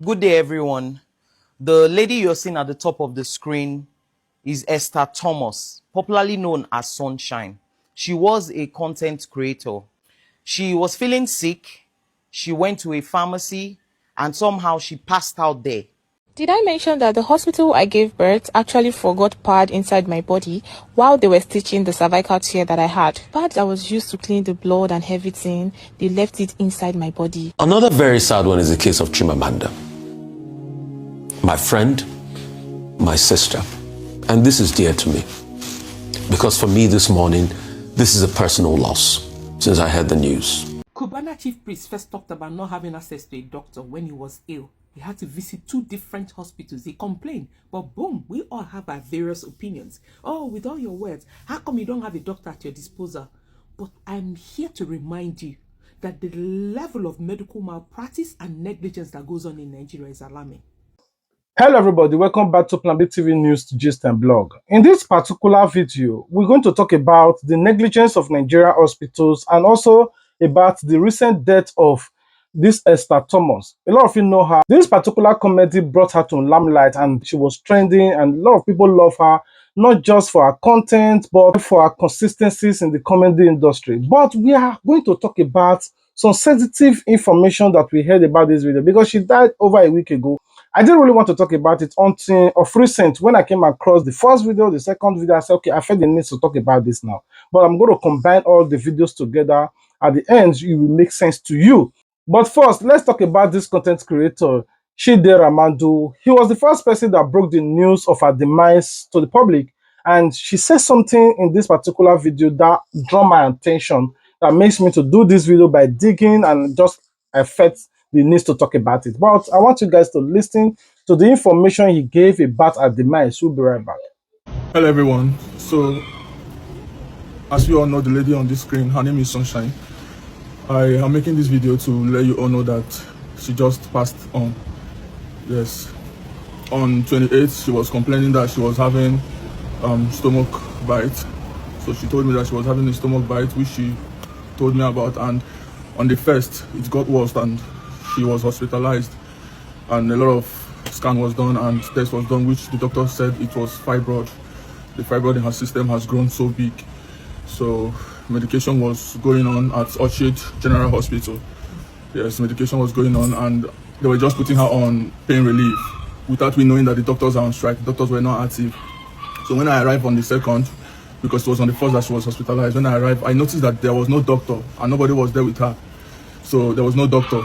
Good day, everyone. The lady you're seeing at the top of the screen is Esther Thomas, popularly known as Sunshine. She was a content creator. She was feeling sick. She went to a pharmacy and somehow she passed out there. Did I mention that the hospital I gave birth actually forgot pad inside my body while they were stitching the cervical tear that I had? Pad that was used to clean the blood and everything, they left it inside my body. Another very sad one is the case of Chimamanda, my friend, my sister. And this is dear to me because for me this morning, this is a personal loss since I heard the news. Cubana chief priest first talked about not having access to a doctor when he was ill. He had to visit 2 different hospitals. He complained, but boom, we all have our various opinions. Oh, with all your words, how come you don't have a doctor at your disposal? But I'm here to remind you that the level of medical malpractice and negligence that goes on in Nigeria is alarming. Hello everybody, welcome back to Plan B TV News Gist and Blog. In this particular video, we're going to talk about the negligence of Nigeria hospitals and also about the recent death of this Esther Thomas. A lot of you know her. This particular comedy brought her to limelight and she was trending and a lot of people love her, not just for her content, but for her consistencies in the comedy industry. But we are going to talk about some sensitive information that we heard about this video because she died over a week ago. I didn't really want to talk about it until of recent when I came across the first video, the second video. I said, okay, I felt the need to talk about this now. But I'm going to combine all the videos together. At the end, it will make sense to you. But first, let's talk about this content creator, Chimamanda. He was the first person that broke the news of her demise to the public. And she said something in this particular video that drew my attention, that makes me to do this video by digging and just affect the need to talk about it. But I want you guys to listen to the information he gave about her demise. We'll be right back. Hello everyone. So, as you all know, the lady on this screen, her name is Sunshine. I am making this video to let you all know that she just passed on. Yes. On 28th, she was complaining that she was having stomach bite. So she told me that she was having a stomach bite, which she told me about. And on the 1st, it got worse and she was hospitalized. And a lot of scan was done and test was done, which the doctor said it was fibroid. The fibroid in her system has grown so big. So medication was going on at Orchard General Hospital. Yes, medication was going on and they were just putting her on pain relief without we knowing that the doctors are on strike. The doctors were not active. So when I arrived on the 2nd, because it was on the 1st that she was hospitalized, when I arrived, I noticed that there was no doctor and nobody was there with her. So there was no doctor.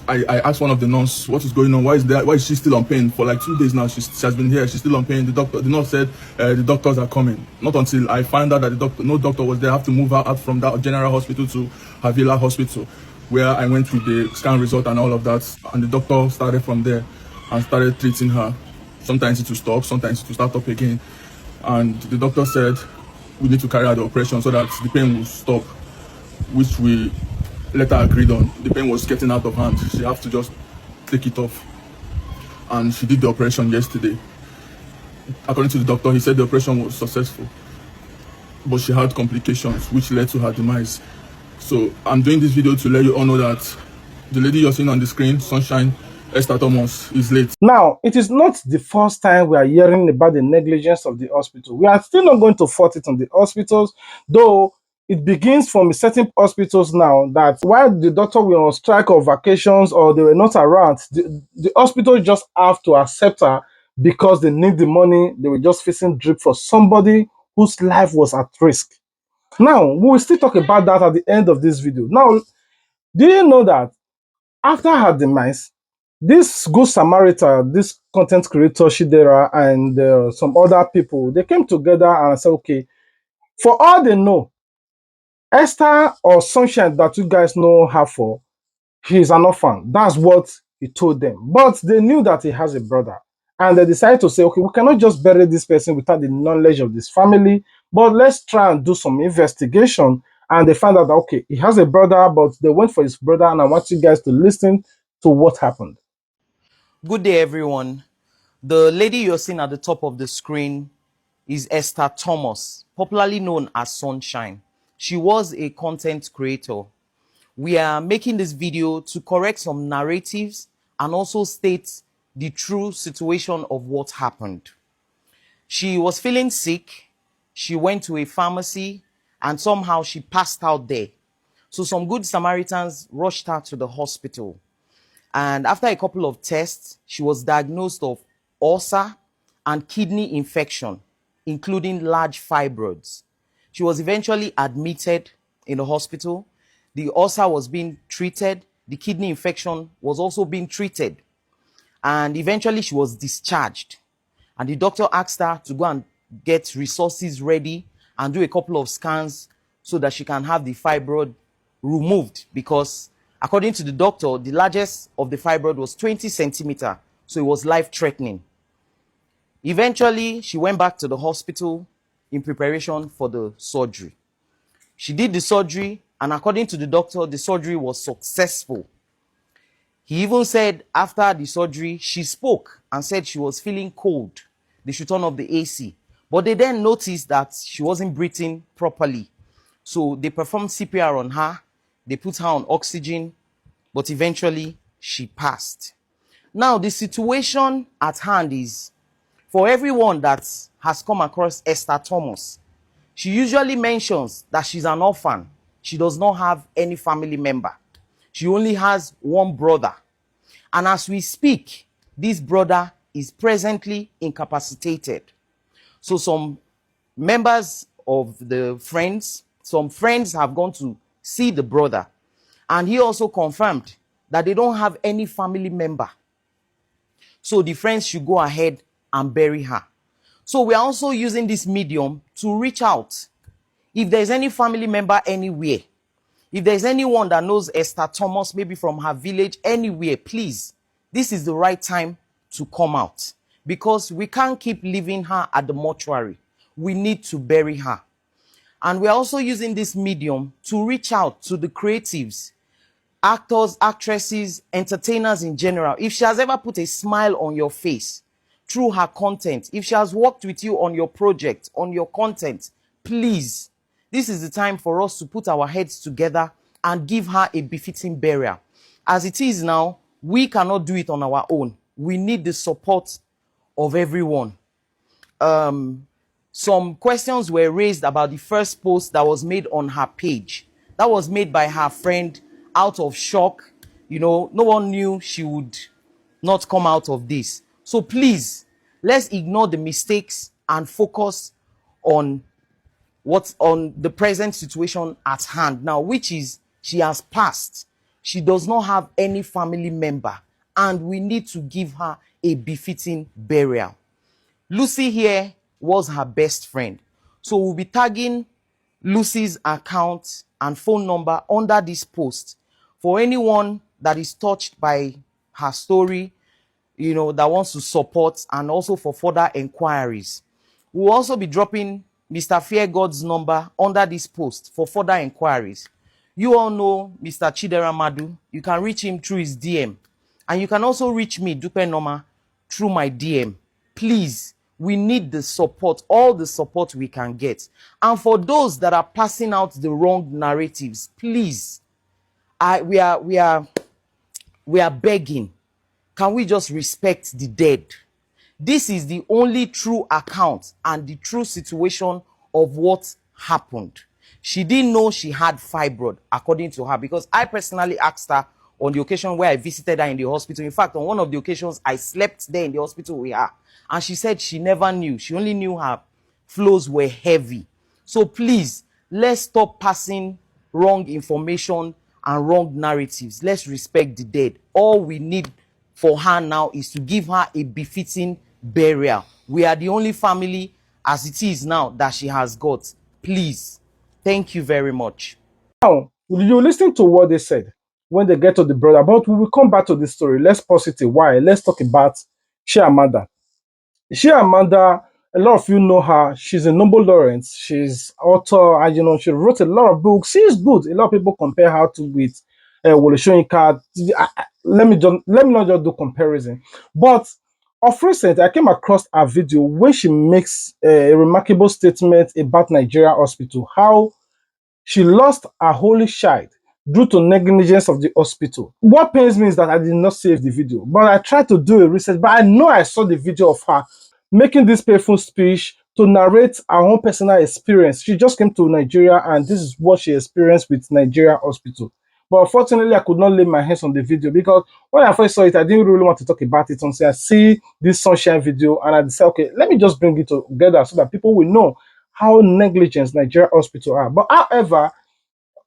I asked one of the nurses what is going on, why is she still on pain for like 2 days now. She has been here, she's still on pain. The nurse said the doctors are coming. Not until I found out that no doctor was there. I have to move her out from that general hospital to Havila Hospital, where I went with the scan result and all of that, and the doctor started from there and started treating her. Sometimes it will stop, sometimes it will start up again, and the doctor said we need to carry out the operation so that the pain will stop, which we later agreed on. The pain was getting out of hand. She had to just take it off. And she did the operation yesterday. According to the doctor, he said the operation was successful. But she had complications, which led to her demise. So I'm doing this video to let you all know that the lady you're seeing on the screen, Sunshine, Esther Thomas, is late. Now, it is not the first time we are hearing about the negligence of the hospital. We are still not going to fault it on the hospitals, though it begins from certain hospitals now that while the doctor were on strike or vacations or they were not around, the hospital just have to accept her because they need the money. They were just facing drip for somebody whose life was at risk. Now, we will still talk about that at the end of this video. Now, do you know that after her demise, this good Samaritan, this content creator, Shidera, and some other people, they came together and said, okay, for all they know, Esther or Sunshine that you guys know her for, he's an orphan. That's what he told them. But they knew that he has a brother. And they decided to say, okay, we cannot just bury this person without the knowledge of this family, but let's try and do some investigation. And they found out that, okay, he has a brother, but they went for his brother. And I want you guys to listen to what happened. Good day, everyone. The lady you're seeing at the top of the screen is Esther Thomas, popularly known as Sunshine. She was a content creator. We are making this video to correct some narratives and also state the true situation of what happened. She was feeling sick. She went to a pharmacy and somehow she passed out there. So some good Samaritans rushed her to the hospital. And after a couple of tests, she was diagnosed of ulcer and kidney infection, including large fibroids. She was eventually admitted in the hospital. The ulcer was being treated. The kidney infection was also being treated. And eventually she was discharged. And the doctor asked her to go and get resources ready and do a couple of scans so that she can have the fibroid removed, because according to the doctor, the largest of the fibroid was 20 centimeters, so it was life-threatening. Eventually, she went back to the hospital in preparation for the surgery. She did the surgery, and according to the doctor, the surgery was successful. He even said after the surgery, she spoke and said she was feeling cold. They should turn off the AC. But they then noticed that she wasn't breathing properly. So they performed CPR on her. They put her on oxygen, but eventually she passed. Now, the situation at hand is, for everyone that has come across Esther Thomas, she usually mentions that she's an orphan. She does not have any family member. She only has one brother. And as we speak, this brother is presently incapacitated. So some members of the friends, some friends have gone to see the brother. And he also confirmed that they don't have any family member. So the friends should go ahead and bury her. So we are also using this medium to reach out. If there's any family member anywhere, if there's anyone that knows Esther Thomas, maybe from her village, anywhere, please, this is the right time to come out, because we can't keep leaving her at the mortuary. We need to bury her. And we're also using this medium to reach out to the creatives, actors, actresses, entertainers in general. If she has ever put a smile on your face through her content, if she has worked with you on your project, on your content, please, this is the time for us to put our heads together and give her a befitting burial. As it is now, we cannot do it on our own. We need the support of everyone. Some questions were raised about the first post that was made on her page. That was made by her friend out of shock. You know, no one knew she would not come out of this. So please, let's ignore the mistakes and focus on what's on the present situation at hand now, which is she has passed. She does not have any family member, and we need to give her a befitting burial. Lucy here was her best friend. So we'll be tagging Lucy's account and phone number under this post for anyone that is touched by her story, you know, that wants to support, and also for further inquiries. We'll also be dropping Mr. Fear God's number under this post for further inquiries. You all know Mr. Chidera Madu. You can reach him through his DM. And you can also reach me, Dupe Noma, through my DM. Please, we need the support, all the support we can get. And for those that are passing out the wrong narratives, please, we are begging. Can we just respect the dead? This is the only true account and the true situation of what happened. She didn't know she had fibroid, according to her, because I personally asked her on the occasion where I visited her in the hospital. In fact, on one of the occasions, I slept there in the hospital with her. And she said she never knew. She only knew her flows were heavy. So please, let's stop passing wrong information and wrong narratives. Let's respect the dead. All we need for her now is to give her a befitting burial. We are the only family as it is now that she has got. Please. Thank you very much. Now, you listen to what they said when they get to the brother, but we will come back to this story. Let's pause it a while. Let's talk about Chimamanda. Chimamanda, a lot of you know her. She's a Nobel laureate. She's author, and you know, she wrote a lot of books. She's good. A lot of people compare her to with Wole Soyinka. Let me not just do comparison. But of recent, I came across a video where she makes a remarkable statement about Nigeria hospital, how she lost her only child due to negligence of the hospital. What pains me is that I did not save the video, but I tried to do a research, but I know I saw the video of her making this painful speech to narrate her own personal experience. She just came to Nigeria and this is what she experienced with Nigerian hospital. But unfortunately, I could not lay my hands on the video because when I first saw it, I didn't really want to talk about it until I see this Sunshine video and I decided, okay, let me just bring it together so that people will know how negligent Nigerian hospitals are. But however,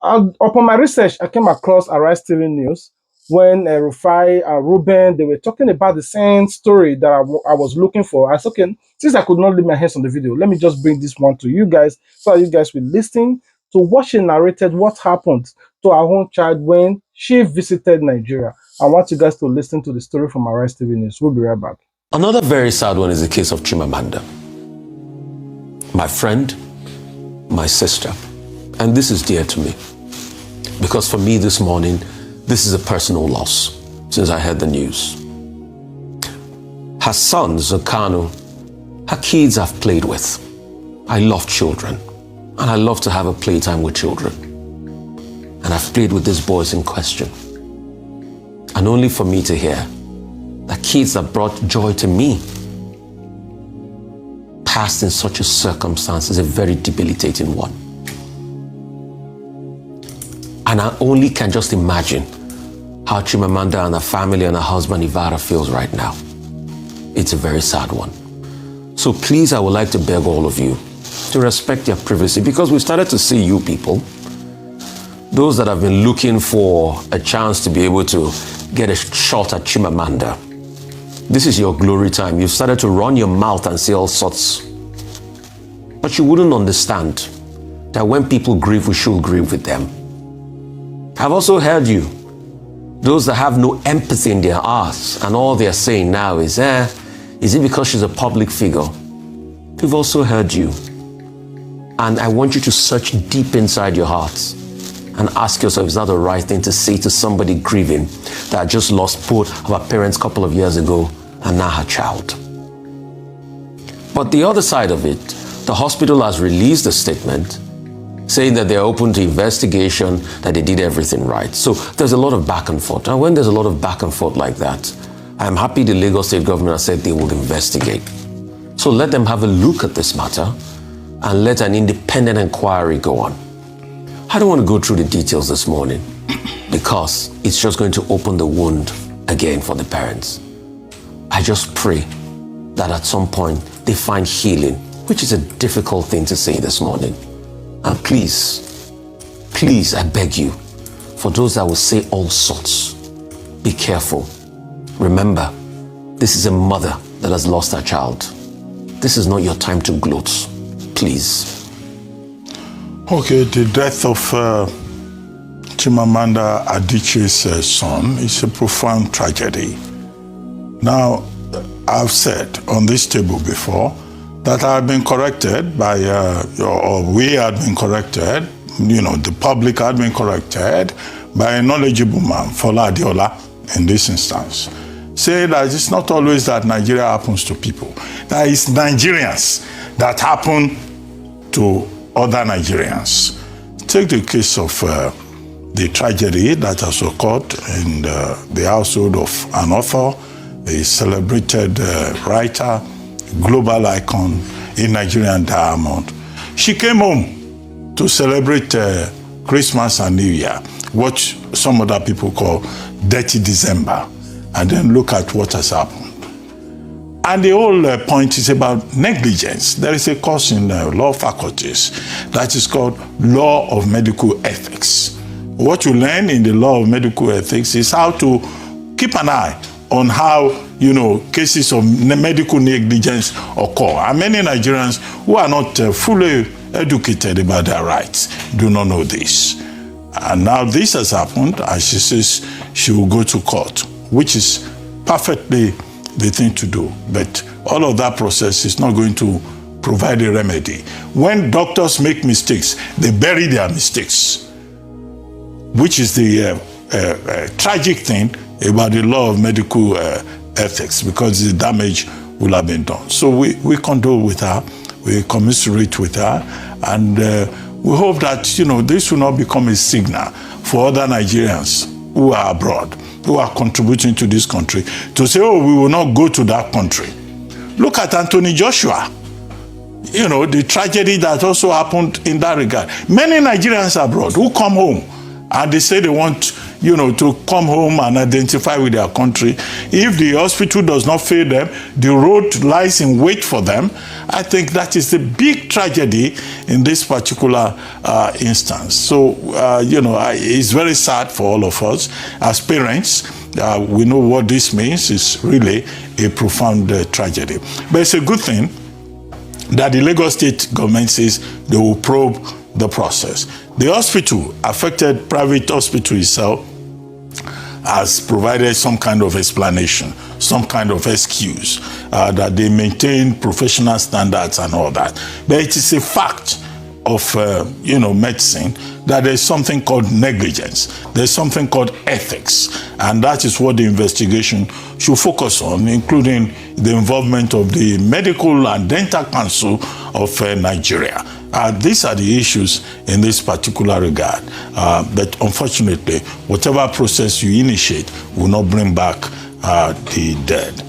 upon my research, I came across Arise TV News when Rufai and Ruben, they were talking about the same story that I was looking for. I said, okay, since I could not lay my hands on the video, let me just bring this one to you guys so that you guys will listen to what she narrated, what happened to our own child when she visited Nigeria. I want you guys to listen to the story from Arise TV News. We'll be right back. Another very sad one is the case of Chimamanda, my friend, my sister, and this is dear to me because for me this morning, this is a personal loss since I heard the news. Her sons, Okano, her kids I've played with. I love children and I love to have a playtime with children. And I've played with these boys in question. And only for me to hear that kids that brought joy to me passed in such a circumstance is a very debilitating one. And I only can just imagine how Chimamanda and her family and her husband Ivara feels right now. It's a very sad one. So please, I would like to beg all of you to respect your privacy because we started to see you people, those that have been looking for a chance to be able to get a shot at Chimamanda. This is your glory time. You've started to run your mouth and say all sorts. But you wouldn't understand that when people grieve, we should grieve with them. I've also heard you, those that have no empathy in their hearts, and all they're saying now is it because she's a public figure? We've also heard you. And I want you to search deep inside your hearts and ask yourself, is that the right thing to say to somebody grieving that just lost both of her parents a couple of years ago and now her child? But the other side of it, the hospital has released a statement saying that they're open to investigation, that they did everything right. So there's a lot of back and forth. And when there's a lot of back and forth like that, I'm happy the Lagos State government has said they will investigate. So let them have a look at this matter and let an independent inquiry go on. I don't want to go through the details this morning because it's just going to open the wound again for the parents. I just pray that at some point they find healing, which is a difficult thing to say this morning. And please, please, I beg you, for those that will say all sorts, be careful. Remember, this is a mother that has lost her child. This is not your time to gloat. Please. Okay, the death of Chimamanda Adichie's son is a profound tragedy. Now, I've said on this table before that I had been corrected by, or we had been corrected, the public had been corrected by a knowledgeable man, Fola Adiola, in this instance. Say that it's not always that Nigeria happens to people. That it's Nigerians that happen to other Nigerians. Take the case of the tragedy that has occurred in the household of an author, a celebrated writer, global icon in Nigerian diamond. She came home to celebrate Christmas and New Year, what some other people call Dirty December, and then look at what has happened. And the whole point is about negligence. There is a course in law faculties that is called Law of Medical Ethics. What you learn in the Law of Medical Ethics is how to keep an eye on how, cases of medical negligence occur. And many Nigerians who are not fully educated about their rights do not know this. And now this has happened, and she says she will go to court, which is perfectly the thing to do. But all of that process is not going to provide a remedy. When doctors make mistakes, they bury their mistakes, which is the tragic thing about the law of medical ethics, because the damage will have been done. So we condole with her, we commiserate with her, and we hope that this will not become a signal for other Nigerians who are abroad, who are contributing to this country, to say, oh, we will not go to that country. Look at Anthony Joshua. You know, the tragedy that also happened in that regard. Many Nigerians abroad who come home and they say they want, you know, to come home and identify with their country. If the hospital does not fail them, the road lies in wait for them. I think that is the big tragedy in this particular instance. So, you know, it's very sad for all of us. As parents, we know what this means. It's really a profound tragedy. But it's a good thing that the Lagos State government says they will probe the process. The hospital, affected private hospital itself, has provided some kind of explanation, some kind of excuse that they maintain professional standards and all that. But it is a fact of you know, medicine that there's something called negligence. There's something called ethics, and that is what the investigation should focus on, including the involvement of the Medical and Dental Council of Nigeria. These are the issues in this particular regard. But unfortunately, whatever process you initiate will not bring back the dead.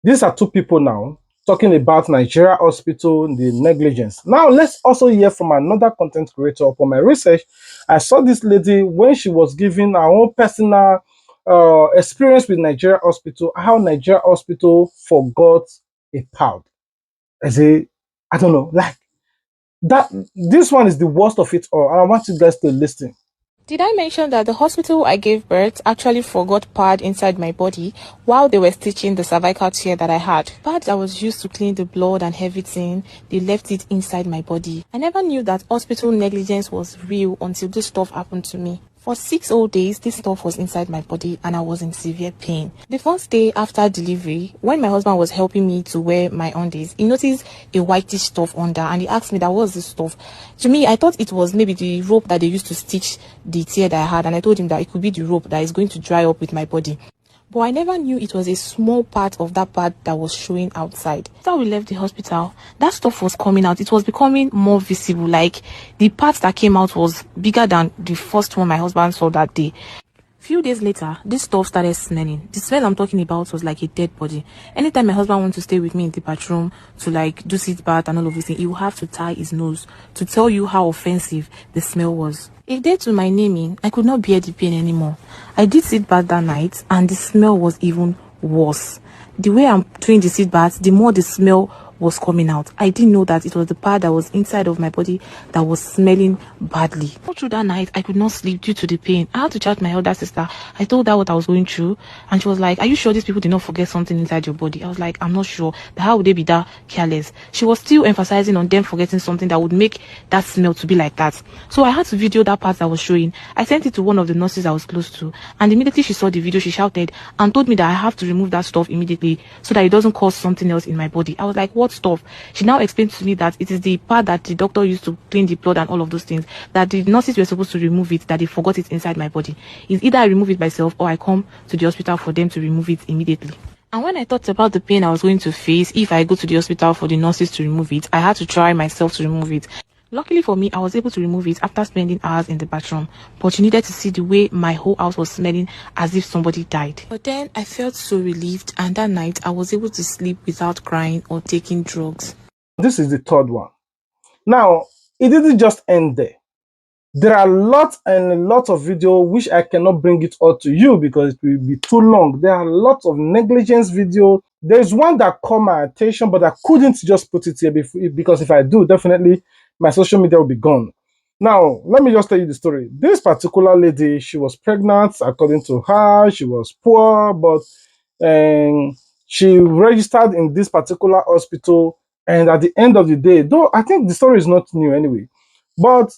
These are two people now talking about Nigeria hospital, the negligence. Now, let's also hear from another content creator. Upon my research, I saw this lady when she was giving her own personal experience with Nigeria hospital, how Nigeria hospital forgot a pound. I say, I don't know, like that. This one is the worst of it all. I want you guys to listen. Did I mention that the hospital I gave birth actually forgot pad inside my body while they were stitching the cervical tear that I had? Pad that was used to clean the blood and everything, they left it inside my body. I never knew that hospital negligence was real until this stuff happened to me. For 6 whole days, this stuff was inside my body and I was in severe pain. The first day after delivery, when my husband was helping me to wear my undies, he noticed a whitish stuff under and he asked me that was this stuff. To me, I thought it was maybe the rope that they used to stitch the tear that I had, and I told him that it could be the rope that is going to dry up with my body. But I never knew it was a small part of that part that was showing outside. After we left the hospital, that stuff was coming out. It was becoming more visible. Like the part that came out was bigger than the first one my husband saw that day. Few days later, this stuff started smelling. The smell I'm talking about was like a dead body. Anytime my husband wants to stay with me in the bathroom to like do sit bath and all of this thing, he will have to tie his nose to tell you how offensive the smell was. A day to my naming, I could not bear the pain anymore. I did sit bath that night and the smell was even worse. The way I'm doing the sit bath, the more the smell was coming out. I didn't know that it was the part that was inside of my body that was smelling badly. All through that night, I could not sleep due to the pain. I had to chat my elder sister. I told her what I was going through, and she was like, "Are you sure these people did not forget something inside your body?" I was like, "I'm not sure. How would they be that careless?" She was still emphasizing on them forgetting something that would make that smell to be like that. So I had to video that part that was showing. I sent it to one of the nurses I was close to, and immediately she saw the video, she shouted and told me that I have to remove that stuff immediately so that it doesn't cause something else in my body. I was like, "What stuff?" She now explained to me that it is the part that the doctor used to clean the blood and all of those things, that the nurses were supposed to remove it, that they forgot it inside my body. It's either I remove it myself or I come to the hospital for them to remove it immediately. And when I thought about the pain I was going to face if I go to the hospital for the nurses to remove it, I had to try myself to remove it. Luckily for me, I was able to remove it after spending hours in the bathroom, but you needed to see the way my whole house was smelling as if somebody died. But then I felt so relieved, and that night I was able to sleep without crying or taking drugs. This is the third one. Now, it didn't just end there. There are lots and lots of video which I cannot bring it all to you because it will be too long. There are lots of negligence video. There's one that caught my attention, but I couldn't just put it here because if I do, definitely my social media will be gone. Now, let me just tell you the story. This particular lady, she was pregnant. According to her, she was poor, but she registered in this particular hospital. And at the end of the day, though I think the story is not new anyway, but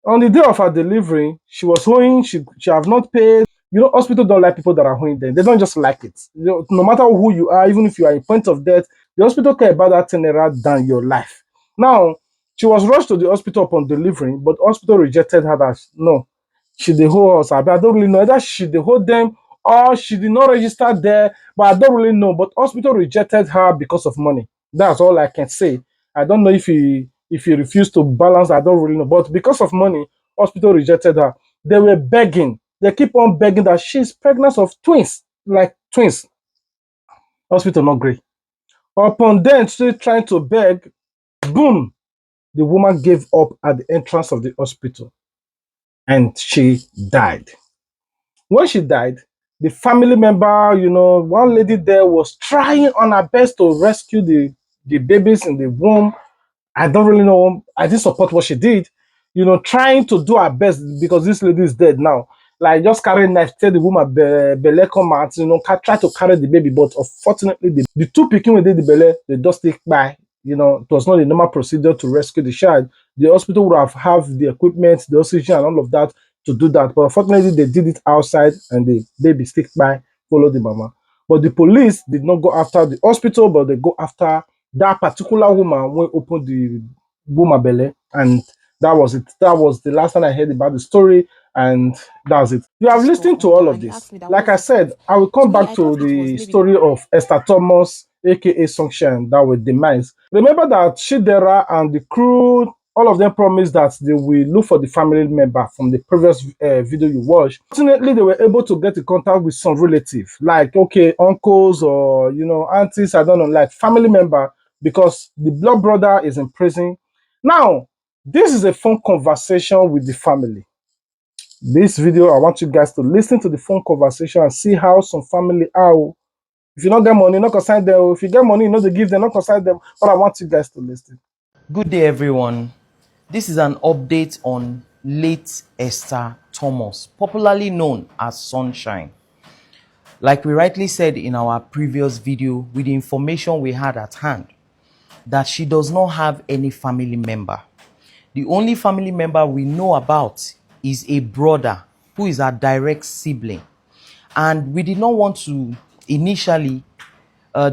on the day of her delivery, she was owing, she have not paid. You know, hospital don't like people that are owing them. They don't just like it. You know, no matter who you are, even if you are in point of death, the hospital care about that thing rather than your life. Now, she was rushed to the hospital upon delivery, but hospital rejected her that no, she the hold us. I don't really know either she the hold them or she did not register there, but I don't really know. But hospital rejected her because of money. That's all I can say. I don't know if he refused to balance, I don't really know. But because of money, hospital rejected her. They were begging. They keep on begging that she's pregnant of twins, like twins. Hospital not great. Upon them still trying to beg, boom, the woman gave up at the entrance of the hospital and she died. When she died, the family member, one lady there was trying on her best to rescue the babies in the womb. I don't really know. I didn't support what she did. Trying to do her best because this lady is dead now. Like just carry a knife, tell the woman belle come out, try to carry the baby. But unfortunately, the two pikin within the belle, they just take by. It was not a normal procedure to rescue the child. The hospital would have the equipment, the oxygen, and all of that to do that. But unfortunately, they did it outside, and the baby stick by, follow the mama. But the police did not go after the hospital, but they go after that particular woman when opened the woman belly, and that was it. That was the last time I heard about the story, and that's it. You have listened to all of And he this. asked me that Like what's I the said, cause. I will To come me, back I to thought it was the maybe story of Esther Thomas, aka Sunshine, that was demise. Remember that Shidera and the crew, all of them promised that they will look for the family member from the previous video you watched. Fortunately, they were able to get in contact with some relative, like uncles or aunties, I don't know, like family member, because the blood brother is in prison. Now, this is a phone conversation with the family. This video, I want you guys to listen to the phone conversation and see how some family are. If you don't get money, not consign them. If you get money, they give them, not consign them. But I want you guys to listen. Good day, everyone. This is an update on late Esther Thomas, popularly known as Sunshine. Like we rightly said in our previous video, with the information we had at hand, that she does not have any family member. The only family member we know about is a brother who is a direct sibling. And we did not want to initially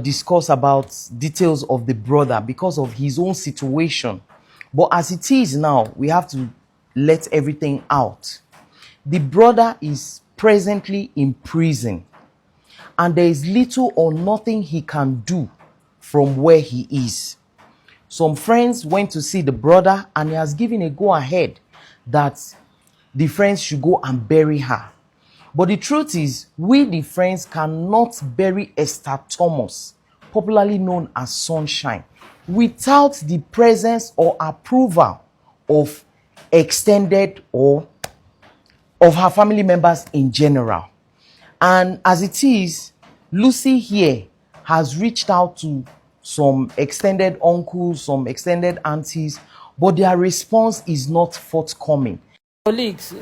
discuss about details of the brother because of his own situation. But as it is now, we have to let everything out. The brother is presently in prison, and there is little or nothing he can do from where he is. Some friends went to see the brother, and he has given a go-ahead that the friends should go and bury her. But the truth is, we the friends cannot bury Esther Thomas, popularly known as Sunshine, without the presence or approval of extended or of her family members in general. And as it is, Lucy here has reached out to some extended uncles, some extended aunties, but their response is not forthcoming. Colleagues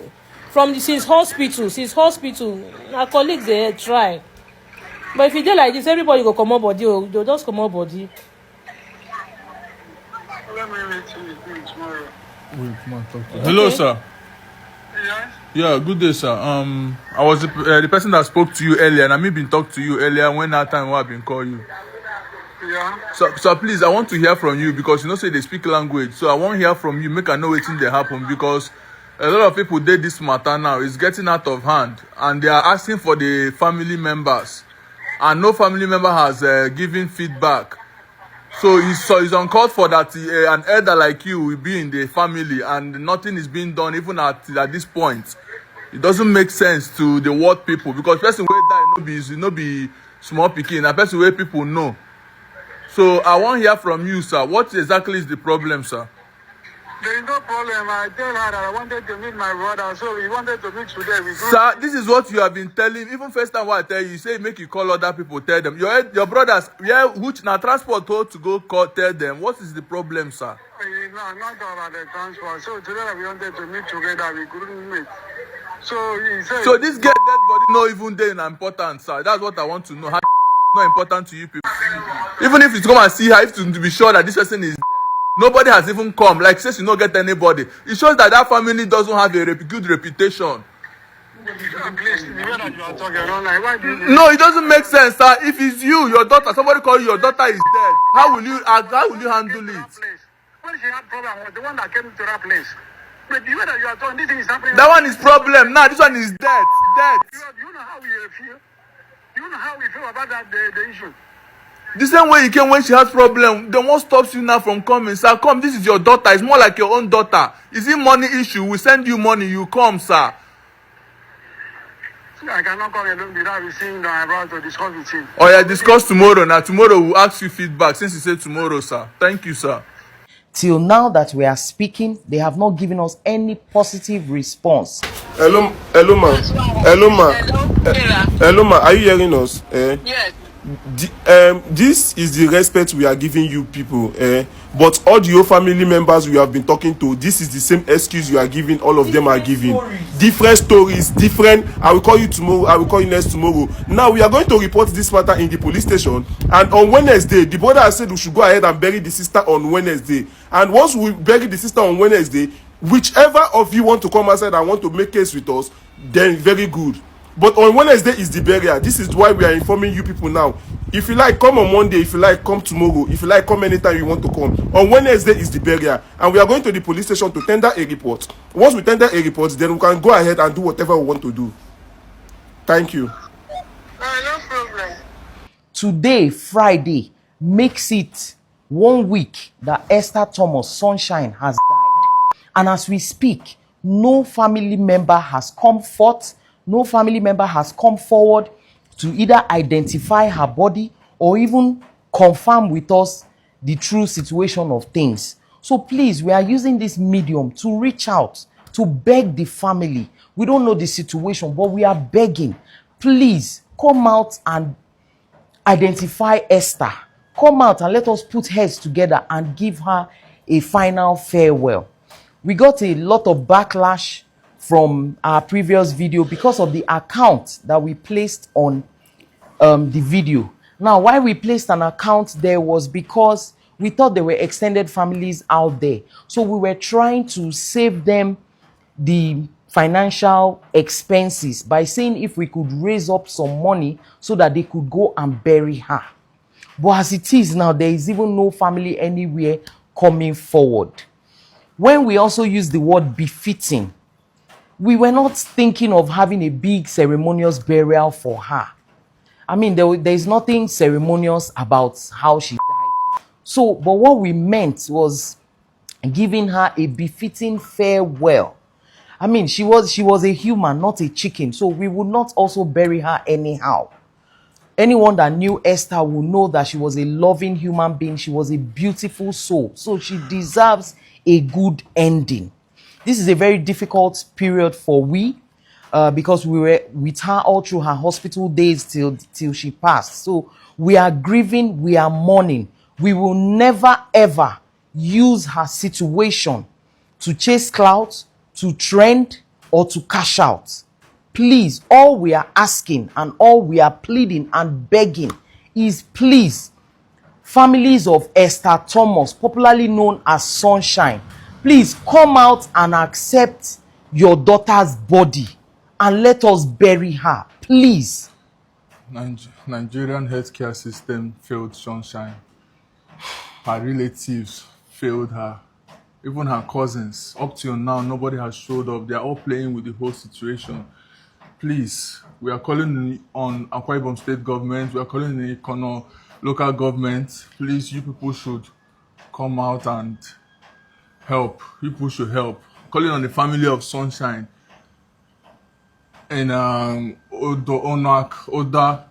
from since hospital our colleagues dey try, but if you dey like this, everybody go comot body o, they'll just comot body. Let me meet you tomorrow. Wait, come on, talk to you. Hello, sir. Yes? Yeah, good day, sir. I was the person that spoke to you earlier, and I been talk to you earlier when that time I been call you. Yeah. So please, I want to hear from you because say they speak language. So I want to hear from you, make I know wetin dey happen, because a lot of people did this matter now. It's getting out of hand, and they are asking for the family members, and no family member has given feedback. So it's uncalled for that an elder like you will be in the family, and nothing is being done even at this point. It doesn't make sense to the world people, because person wey die no be small pikin, a person wey people know. So I want to hear from you, sir. What exactly is the problem, sir? There is no problem. I tell her that I wanted to meet my brother, so we wanted to meet today. Sir, this is what you have been telling. Even first time what I tell you, you say make you call other people, tell them. Your brothers, yeah, which now transport told to go call, tell them. What is the problem, sir? No, not about the transport. So today we wanted to meet together. We couldn't meet. So he said. So this girl dead body not even there in important, sir. That's what I want to know. How not important to you people? Even if you come and see her, if to be sure that this person is dead. Nobody has even come. Like, says you don't get anybody. It shows that that family doesn't have a good reputation. Please, the way that you are talking online, why do you... No, it doesn't make sense, sir. If it's you, your daughter, somebody call you, your daughter is dead. How will you handle it? When she had problem with the one that came to that place. But the way that you are talking, this thing is happening. That one is problem. Now, this one is dead. Dead. You know how we feel? You know how we feel about that the issue? The same way you came when she has problem, then what stops you now from coming? Sir, come, this is your daughter. It's more like your own daughter. Is it money issue? We send you money, you come, sir. I cannot come alone without seeing them about to discuss with him. Oh yeah, discuss tomorrow. Now tomorrow we'll ask you feedback since you said tomorrow, sir. Thank you, sir. Till now that we are speaking, they have not given us any positive response. Hello, ma. Hello, ma. Hello, ma. Are you hearing us? Yes. This is the respect we are giving you people. But all the whole family members we have been talking to, this is the same excuse you are giving. All of them are giving different stories. Different. I will call you tomorrow. I will call you next tomorrow. Now we are going to report this matter in the police station. And on Wednesday, the brother has said we should go ahead and bury the sister on Wednesday. And once we bury the sister on Wednesday, whichever of you want to come outside and want to make case with us, then very good. But on Wednesday is the burial. This is why we are informing you people now. If you like, come on Monday. If you like, come tomorrow. If you like, come anytime you want to come. On Wednesday is the burial. And we are going to the police station to tender a report. Once we tender a report, then we can go ahead and do whatever we want to do. Thank you. No problem. Today, Friday, makes it 1 week that Esther Thomas Sunshine has died. And as we speak, no family member has come forth, no family member has come forward to either identify her body or even confirm with us the true situation of things. So please, we are using this medium to reach out, to beg the family. We don't know the situation, but we are begging. Please, come out and identify Esther. Come out and let us put heads together and give her a final farewell. We got a lot of backlash from our previous video because of the account that we placed on the video. Now, why we placed an account there was because we thought there were extended families out there. So we were trying to save them the financial expenses by saying if we could raise up some money so that they could go and bury her. But as it is now, there is even no family anywhere coming forward. When we also use the word befitting, we were not thinking of having a big ceremonious burial for her. I mean, there is nothing ceremonious about how she died. So, but what we meant was giving her a befitting farewell. I mean, she was a human, not a chicken. So we would not also bury her anyhow. Anyone that knew Esther will know that she was a loving human being. She was a beautiful soul. So she deserves a good ending. This is a very difficult period for we, because we were with her all through her hospital days till she passed. So we are grieving, we are mourning. We will never ever use her situation to chase clout, to trend, or to cash out. Please, all we are asking and all we are pleading and begging is please, families of Esther Thomas, popularly known as Sunshine, please come out and accept your daughter's body and let us bury her, please. Nigerian healthcare system failed Sunshine. Her relatives failed her. Even her cousins. Up till now, nobody has showed up. They are all playing with the whole situation. Please, we are calling on Akwa Ibom state government. We are calling on the Ikono local government. Please, you people should come out and help. People should help. Calling on the family of Sunshine and Oda.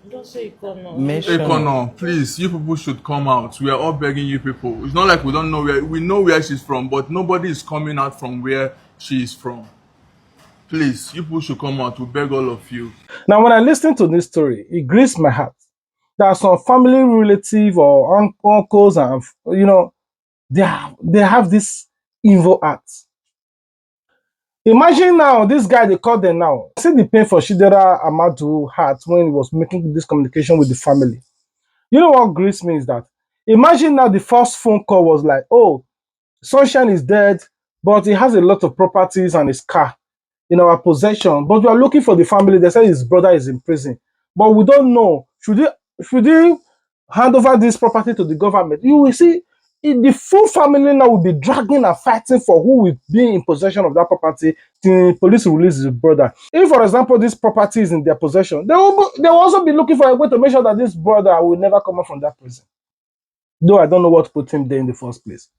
Don't say Ikono, please, you people should come out. We are all begging you people. It's not like we don't know where, we know where she's from, but nobody is coming out from where she is from. Please, you people should come out. We beg all of you. Now, when I listen to this story, it grieves my heart. There are some family relative or uncles, and they have this evil act. Imagine now, this guy they call them now. See the pain for Shidera Amadu heart when he was making this communication with the family. You know what grieves me is that imagine now the first phone call was like, oh, Sunshine is dead, but he has a lot of properties and his car in our possession. But we are looking for the family. They say his brother is in prison. But we don't know. Should he hand over this property to the government? You will see the full family now will be dragging and fighting for who will be in possession of that property till police release his brother. If, for example, this property is in their possession, they will also be looking for a way to make sure that this brother will never come out from that prison. Though I don't know what put him there in the first place.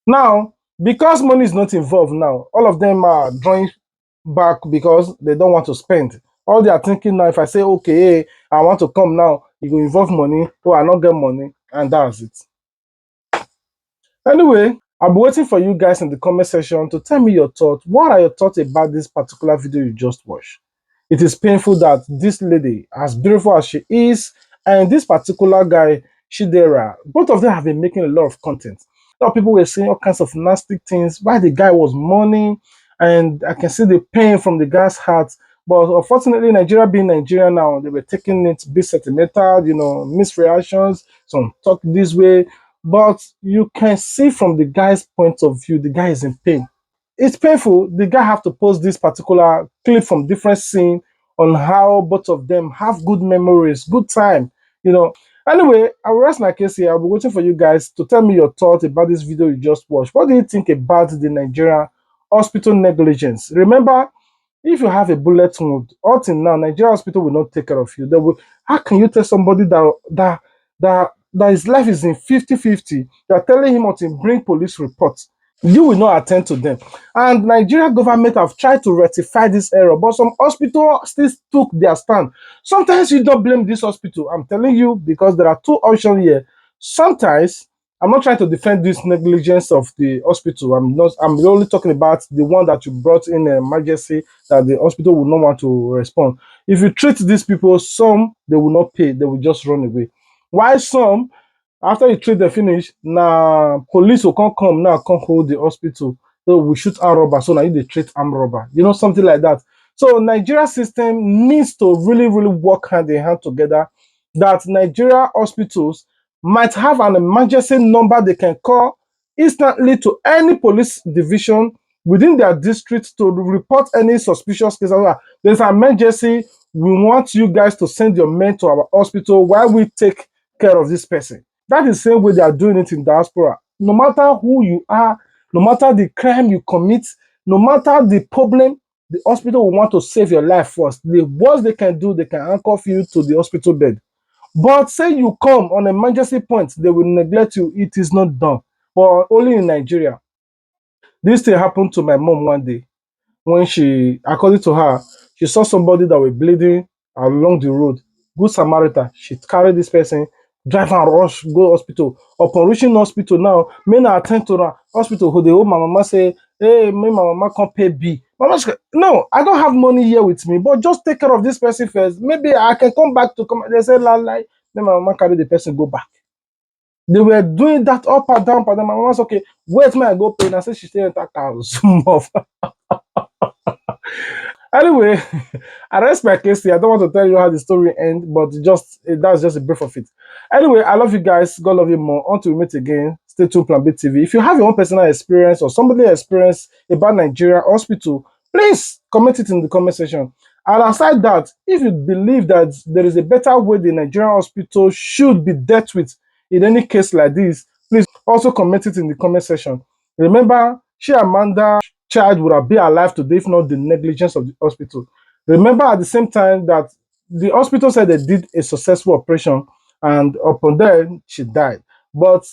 Now, because money is not involved now, all of them are drawing back because they don't want to spend. All they are thinking now, if I say, okay, hey, I want to come now, it will involve money, or I not get money, and that's it. Anyway, I'll be waiting for you guys in the comment section to tell me your thoughts. What are your thoughts about this particular video you just watched? It is painful that this lady, as beautiful as she is, and this particular guy, Shidera, both of them have been making a lot of content. A lot of people were saying all kinds of nasty things, why the guy was mourning, and I can see the pain from the guy's heart. But unfortunately, Nigeria being Nigeria now, they were taking it a bit sentimental, misreactions, some talk this way. But you can see from the guy's point of view, the guy is in pain. It's painful. The guy have to post this particular clip from different scene on how both of them have good memories, good time. Anyway, I will rest my case here. I'll be waiting for you guys to tell me your thoughts about this video you just watched. What do you think about the Nigerian hospital negligence? Remember, if you have a bullet wound, up till now, Nigerian hospital will not take care of you. They will. How can you tell somebody that his life is in 50-50? You are telling him to bring police reports. You will not attend to them. And Nigeria government have tried to rectify this error, but some hospitals still took their stand. Sometimes you don't blame this hospital. I'm telling you, because there are two options here. Sometimes I'm not trying to defend this negligence of the hospital. I'm only talking about the one that you brought in an emergency that the hospital will not want to respond. If you treat these people, some they will not pay, they will just run away. Why some, after you treat the finish, now police will come now, come hold the hospital. So we shoot armed robber, so now you they treat armed robber. Something like that. So Nigeria system needs to really, really work hand in hand together. That Nigeria hospitals might have an emergency number they can call instantly to any police division within their district to report any suspicious case. There's an emergency. We want you guys to send your men to our hospital while we take care of this person. That is the same way they are doing it in diaspora. No matter who you are, no matter the crime you commit, no matter the problem, the hospital will want to save your life first. The worst they can do, they can handcuff you to the hospital bed. But say you come on emergency point, they will neglect you. It is not done. But only in Nigeria. This thing happened to my mom one day when she, according to her, she saw somebody that was bleeding along the road. Good Samaritan. She carried this person, drive and rush, go hospital. Upon reaching hospital now, men are attend to her hospital. Who the old my mama say, hey, me, my mama can't pay B. Mama, no, I don't have money here with me, but just take care of this person first. Maybe I can come back to come. They say, la, like, then my mama carry the person go back. They were doing that up and down, but then my mama said, okay, wait till I go pay. And I said, she stay in that car. Anyway, I rest my case here. I don't want to tell you how the story ends, but that's just a brief of it. Anyway, I love you guys. God love you more. Until we meet again, stay tuned, Plan B TV. If you have your own personal experience or somebody experience about Nigeria hospital, please comment it in the comment section. And aside that, if you believe that there is a better way the Nigerian hospital should be dealt with in any case like this, please also comment it in the comment section. Remember, Chimamanda child would have been alive today if not the negligence of the hospital. Remember at the same time that the hospital said they did a successful operation and upon there she died. But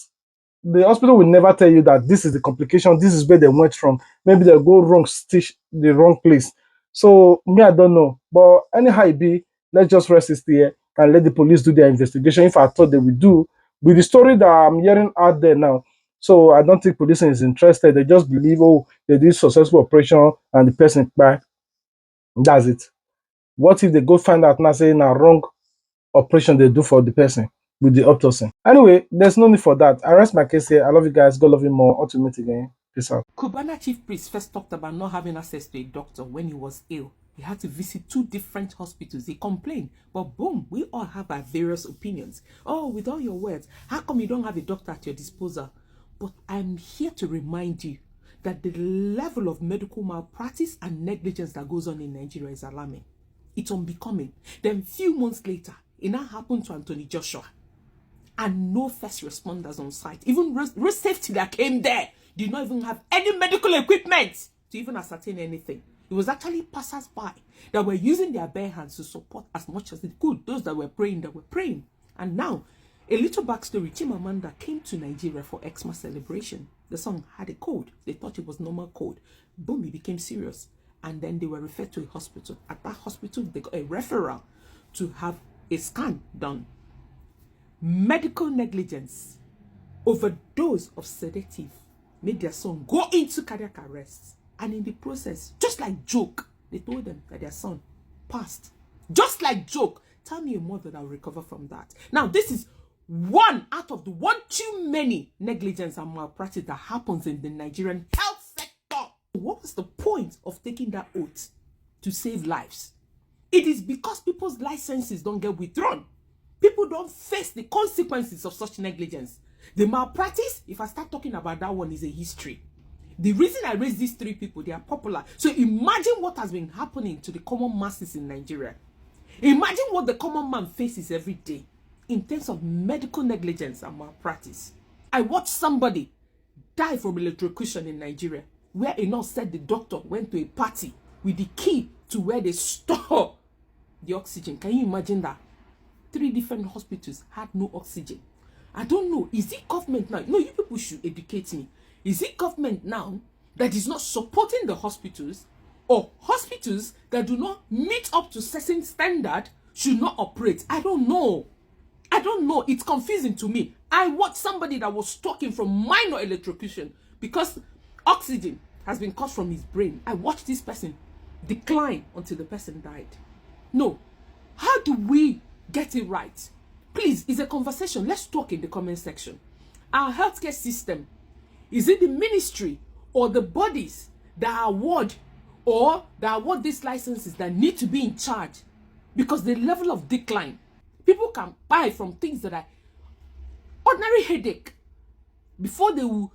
the hospital will never tell you that this is the complication, this is where they went wrong. Maybe they go wrong stitch the wrong place. So me, I don't know. But anyhow it be, let's just rest it here and let the police do their investigation. If I thought they would do with the story that I'm hearing out there now. So I don't think police is interested. They just believe, oh, they did successful operation and the person back. That's it. What if they go find out now saying a wrong operation they do for the person with the autopsy? Anyway, there's no need for that. I rest my case here. I love you guys. God love you more. Until we meet again. Peace out. Cubana chief priest first talked about not having access to a doctor when he was ill. He had to visit 2 different hospitals. He complained, but boom, we all have our various opinions. Oh, with all your words, how come you don't have a doctor at your disposal? But I'm here to remind you that the level of medical malpractice and negligence that goes on in Nigeria is alarming. It's unbecoming. Then few months later, it now happened to Anthony Joshua. And no first responders on site. Even road safety that came there did not even have any medical equipment to even ascertain anything. It was actually passers-by that were using their bare hands to support as much as they could. Those that were praying. And now, a little backstory. Chimamanda came to Nigeria for Xmas celebration. The song had a code. They thought it was normal code. Boom, it became serious. and then they were referred to a hospital. At that hospital, they got a referral to have a scan done. Medical negligence, overdose of sedative, made their son go into cardiac arrest. And in the process, just like joke, they told them that their son passed. Just like joke. Tell me a mother that will recover from that. Now, this is one out of the one too many negligence and malpractice that happens in the Nigerian health sector. What was the point of taking that oath to save lives? It is because people's licenses don't get withdrawn. People don't face the consequences of such negligence. The malpractice, if I start talking about that one, is a history. The reason I raise these three people, they are popular. So imagine what has been happening to the common masses in Nigeria. Imagine what the common man faces every day in terms of medical negligence and malpractice. I watched somebody die from electrocution in Nigeria, where a nurse said the doctor went to a party with the key to where they store the oxygen. Can you imagine that? 3 different hospitals had no oxygen. I don't know. Is it government now? No, you people should educate me. Is it government now that is not supporting the hospitals, or hospitals that do not meet up to certain standard should not operate? I don't know. I don't know. It's confusing to me. I watched somebody that was talking from minor electrocution because oxygen has been cut from his brain. I watched this person decline until the person died. No. How do we get it right? Please, it's a conversation. Let's talk in the comment section. Our healthcare system, is it the ministry or the bodies that award these licenses that need to be in charge? Because the level of decline, people can buy from things that are ordinary headache before they will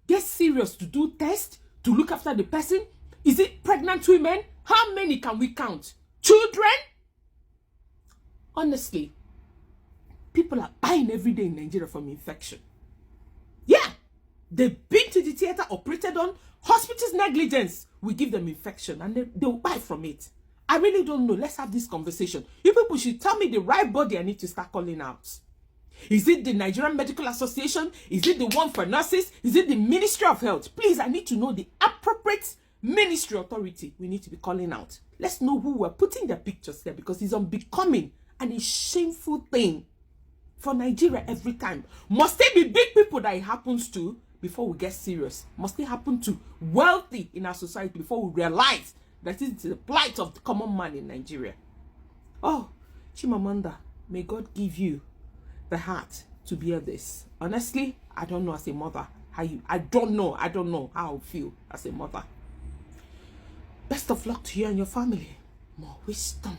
get serious to do tests, to look after the person. Is it pregnant women? How many can we count? Children? Honestly, people are dying every day in Nigeria from infection. Yeah, they've been to the theater, operated on. Hospitals' negligence will give them infection and they'll buy from it. I really don't know. Let's have this conversation. You people should tell me the right body I need to start calling out. Is it the Nigerian Medical Association? Is it the one for nurses? Is it the Ministry of Health? Please, I need to know the appropriate ministry authority we need to be calling out. Let's know who we're putting their pictures there, because it's unbecoming and a shameful thing for Nigeria every time. Must it be big people that it happens to before we get serious? Must it happen to wealthy in our society before we realize that it's the plight of the common man in Nigeria? Oh, Chimamanda, may God give you the heart to bear this. Honestly, I don't know as a mother how you, I don't know how I feel as a mother. Best of luck to you and your family. More wisdom.